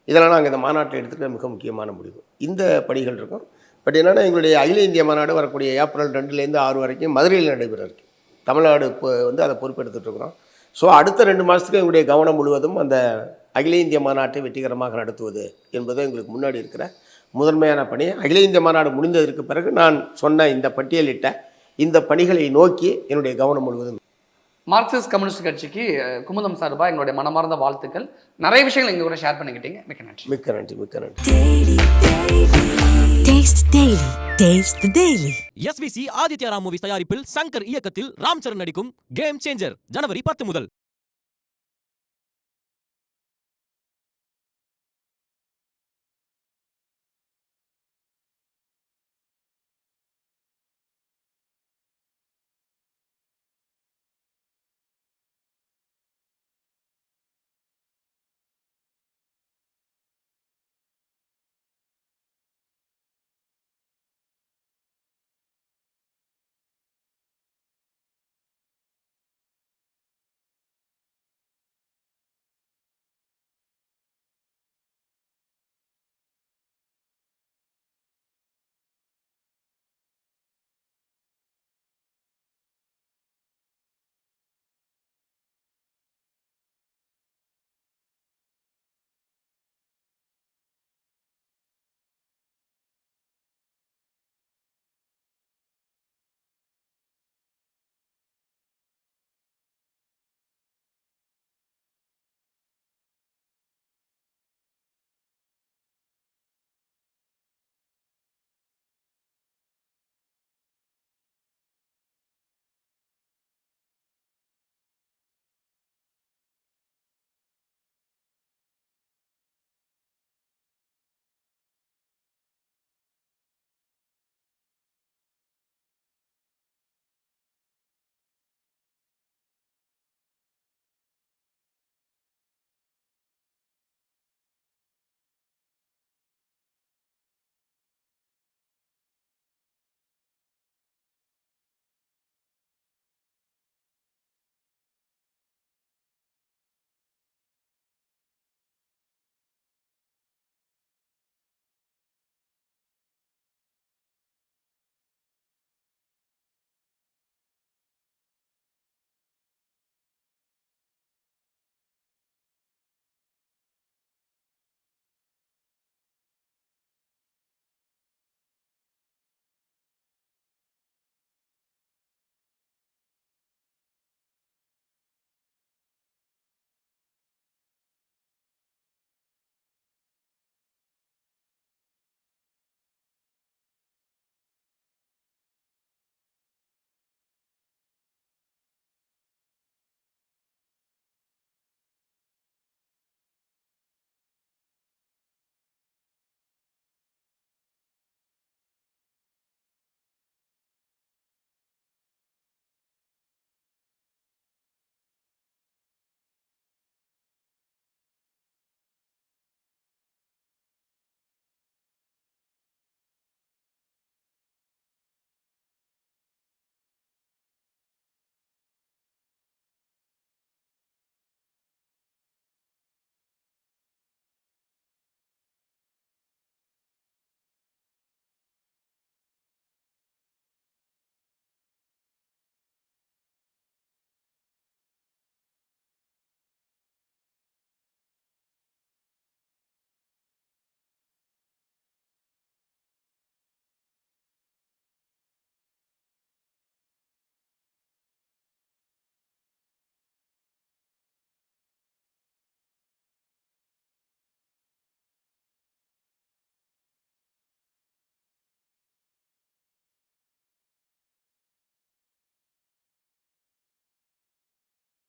இதெல்லாம் நாங்கள் இந்த மாநாட்டில் எடுத்துக்கிற மிக முக்கியமான முடிவு. இந்த பணிகள் இருக்கும். பட் என்னென்னா, எங்களுடைய அகில இந்திய மாநாடு வரக்கூடிய ஏப்ரல் 2லேருந்து 6 வரைக்கும் மதுரையில் நடைபெற இருக்கு. தமிழ்நாடு அதை பொறுப்பெடுத்துட்டு இருக்கிறோம். ஸோ அடுத்த 2 மாதத்துக்கு எங்களுடைய கவனம் முழுவதும் அந்த அகில இந்திய மாநாட்டை வெற்றிகரமாக நடத்துவது என்பது எங்களுக்கு முன்னாடி இருக்கிற முதன்மையான பணி. அகில இந்திய மாநாடு முடிந்ததற்கு பிறகு நான் சொன்ன இந்த பட்டியலிட்ட இந்த பணிகளை நோக்கி என்னுடைய கவனம் முழுவதும். மார்க்சிஸ்ட் கம்யூனிஸ்ட் கட்சிக்கு குமுதம் சார்பாக எங்களுடைய மனமார்ந்த வாழ்த்துக்கள். நிறைய விஷயங்கள் எங்க கூட ஷேர் பண்ணிக்கிட்டீங்க. மிக்க நன்றி. மிக்க நன்றி. மிக்க நன்றி. Taste the Daily. SVC Aditya Ram movies தயாரிப்பில் சங்கர் இயக்கத்தில் ராம் சரண் நடிக்கும் கேம் சேஞ்சர் ஜனவரி 10 முதல்.